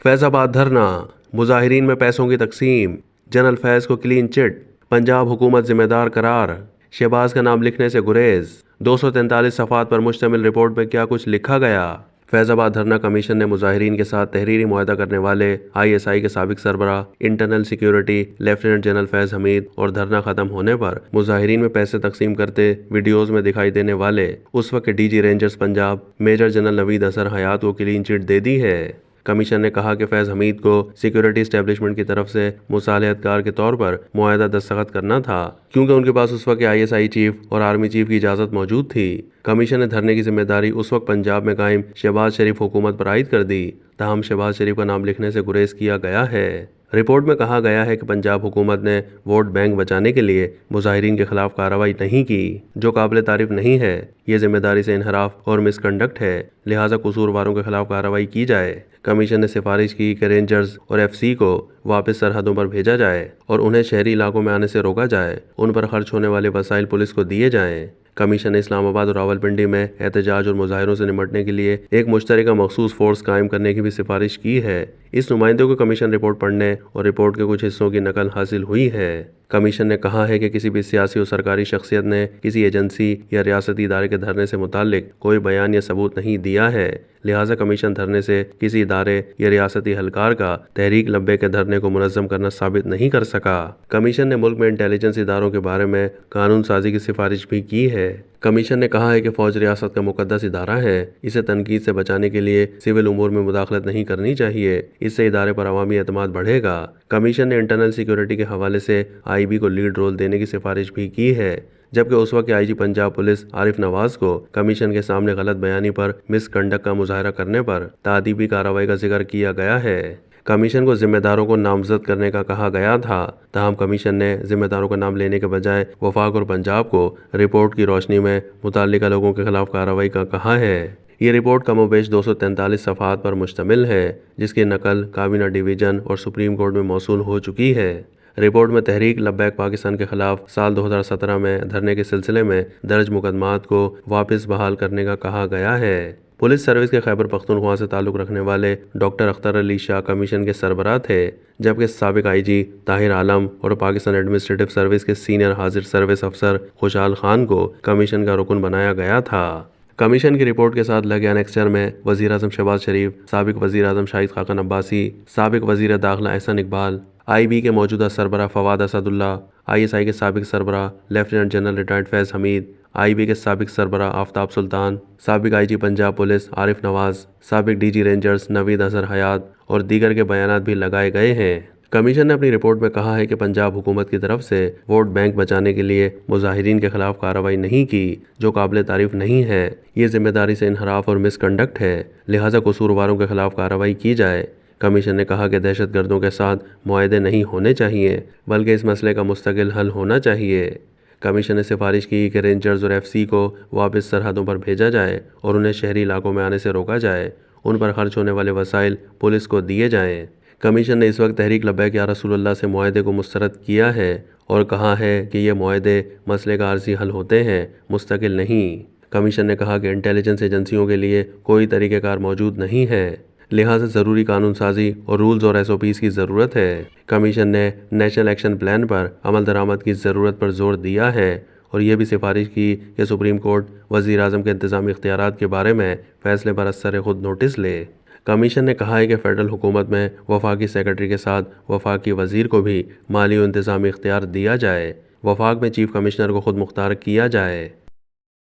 फैज आबाद धरना, मुजाहिरीन में पैसों की तकसीम, जनरल फैज को क्लीन चिट, पंजाब हुकूमत जिम्मेदार करार, शहबाज का नाम लिखने से गुरेज। 243 सफ़ात पर मुश्तमिल रिपोर्ट में क्या कुछ लिखा गया। फैज़ाबाद धरना कमीशन ने मुजाहिरीन के साथ तहरीरी मुआहदा करने वाले ISI के साबिक सरबरा इंटरनल सिक्योरिटी लेफ्टिनेंट जनरल फैज़ हमीद और धरना खत्म होने पर मुजाहिरीन में पैसे तकसीम करते वीडियोज में दिखाई देने वाले उस वक्त DG rangers Punjab major general Naveed Azhar Hayat को क्लीन चिट दे दी है। कमीशन ने कहा कि फैज़ हमीद को सिक्योरिटी एस्टेब्लिशमेंट की तरफ से मुसालहतकार के तौर पर मुआहदा दस्तखत करना था, क्योंकि उनके पास उस वक्त ISI चीफ और आर्मी चीफ की इजाज़त मौजूद थी। कमीशन ने धरने की जिम्मेदारी उस वक्त पंजाब में कायम शहबाज शरीफ हुकूमत पर आयद कर दी, ताहम शहबाज शरीफ का नाम लिखने से गुरेज किया गया है। रिपोर्ट में कहा गया है कि पंजाब हुकूमत ने वोट बैंक बचाने के लिए मुजाहिरीन के खिलाफ कार्रवाई नहीं की, जो काबिल तारीफ नहीं है। ये जिम्मेदारी से इनहराफ और मिसकंडक्ट है, लिहाजा कसूरवारों के खिलाफ कार्रवाई की जाए। कमीशन ने सिफारिश की कि रेंजर्स और FC को वापस सरहदों पर भेजा जाए और उन्हें शहरी इलाकों में आने से रोका जाए। उन पर खर्च होने वाले वसाइल पुलिस को दिए जाएं। कमीशन ने इस्लामाबाद और रावलपिंडी में एहतजाज और मुजाहिरों से निपटने के लिए एक मुश्तरका मखसूस फोर्स कायम करने की भी सिफारिश की है। इस नुमाइंदों को कमीशन रिपोर्ट पढ़ने और रिपोर्ट के कुछ हिस्सों की नकल हासिल हुई है। कमीशन ने कहा है कि किसी भी सियासी और सरकारी शख्सियत ने किसी एजेंसी या रियासती इदारे के धरने से मुताल्लिक कोई बयान या सबूत नहीं दिया है, लिहाजा कमीशन धरने से किसी इदारे या रियासती हलकार का तहरीक लब्बे के धरने को मुनज़्ज़म करना साबित नहीं कर सका। कमीशन ने मुल्क में इंटेलिजेंस इदारों के बारे में कानून साजी की सिफारिश भी की है। कमीशन ने कहा है कि फौज रियासत का मुकद्दस इदारा है, इसे तनकीद से बचाने के लिए सिविल उमूर में मुदाखलत नहीं करनी चाहिए, इससे इदारे पर अवामी एतमाद बढ़ेगा। कमीशन ने इंटरनल सिक्योरिटी के हवाले से IB को लीड रोल देने की सिफारिश भी की है, जबकि उस वक्त IG पंजाब पुलिस आरिफ नवाज को कमीशन के सामने गलत बयानी पर मिसकंडक्ट का मुजाहरा करने पर तादीबी कार्रवाई का जिक्र किया गया है। कमीशन को जिम्मेदारों को नामजद करने का कहा गया था, ताहम कमीशन ने जिम्मेदारों का नाम लेने के बजाय वफाक और पंजाब को रिपोर्ट की रोशनी में मुताल्लिका लोगों के खिलाफ कार्रवाई का कहा है। ये रिपोर्ट कमोबेश 243 सफ़ात पर मुश्तमिल है, जिसकी नकल काबीना डिवीज़न और सुप्रीम कोर्ट में मौसूल हो चुकी है। रिपोर्ट में तहरीक लब्बैक पाकिस्तान के खिलाफ साल 2017 में धरने के सिलसिले में दर्ज मुकदमात को वापस बहाल करने का कहा गया है। पुलिस सर्विस के खैबर पख्तूनख्वा से ताल्लुक़ रखने वाले डॉक्टर अख्तर अली शाह कमीशन के सरबराह थे, जबकि साबिक IG ताहिर आलम और पाकिस्तान एडमिनिस्ट्रेटिव सर्विस के सीनियर हाजिर सर्विस अफसर खुशहाल खान को कमीशन का रुकन बनाया गया था। कमीशन की रिपोर्ट के साथ लगे अनेक्चर में वज़ीर आज़म शहबाज शरीफ, साबिक वज़ीर आज़म शाहिद खाकन अब्बासी, साबिक वज़ीर दाखिला एहसन इकबाल, IB के मौजूदा सरबराह फवाद असदुल्ला, ISI के साबिक सरबराह लेफ्टिनेंट जनरल रिटायर्ड फैज़ हमीद, IB के साबिक सरबराह आफ्ताब सुल्तान, साबिक IG पंजाब पुलिस आरिफ नवाज, साबिक DG रेंजर्स नवीद असर हयात और दीगर के बयानात भी लगाए गए हैं। कमीशन ने अपनी रिपोर्ट में कहा है कि पंजाब हुकूमत की तरफ से वोट बैंक बचाने के लिए मुजाहिरीन के खिलाफ कार्रवाई नहीं की, जो काबिल तारीफ नहीं है। ये जिम्मेदारी से इनहराफ और मिसकंडक्ट है, लिहाजा कसूरवारों के खिलाफ कार्रवाई की जाए। कमीशन ने कहा कि दहशतगर्दों के साथ मुआहदे नहीं होने चाहिए, बल्कि इस मसले का मुस्तकिल हल होना चाहिए। कमीशन ने सिफारिश की कि रेंजर्स और FC को वापस सरहदों पर भेजा जाए और उन्हें शहरी इलाकों में आने से रोका जाए। उन पर खर्च होने वाले वसाइल पुलिस को दिए जाएँ। कमीशन ने इस वक्त तहरीक लब्बैक या रसूलुल्लाह से मुआहदे को मुस्तरद किया है और कहा है कि ये मुआहदे मसले का आर्जी हल होते हैं, मुस्तकिल नहीं। कमीशन ने कहा कि इंटेलिजेंस एजेंसियों के लिए कोई तरीक़ेकार मौजूद नहीं है, लिहाजा ज़रूरी कानून साजी और रूल्स और SOPs की ज़रूरत है। कमीशन ने नेशनल एक्शन प्लान पर अमल दरामद की ज़रूरत पर जोर दिया है और यह भी सिफारिश की कि सुप्रीम कोर्ट वज़ीर आज़म के इंतज़ामी इख्तियारात के बारे में फ़ैसले पर असर खुद नोटिस ले। कमीशन ने कहा है कि फ़ेडरल हुकूमत में वफाकी सेक्रेटरी के साथ वफाकी वज़ीर को भी माली और इंतज़ामी इख्तियार दिया जाए। वफाक में चीफ कमिश्नर को खुद मुख्तार किया जाए।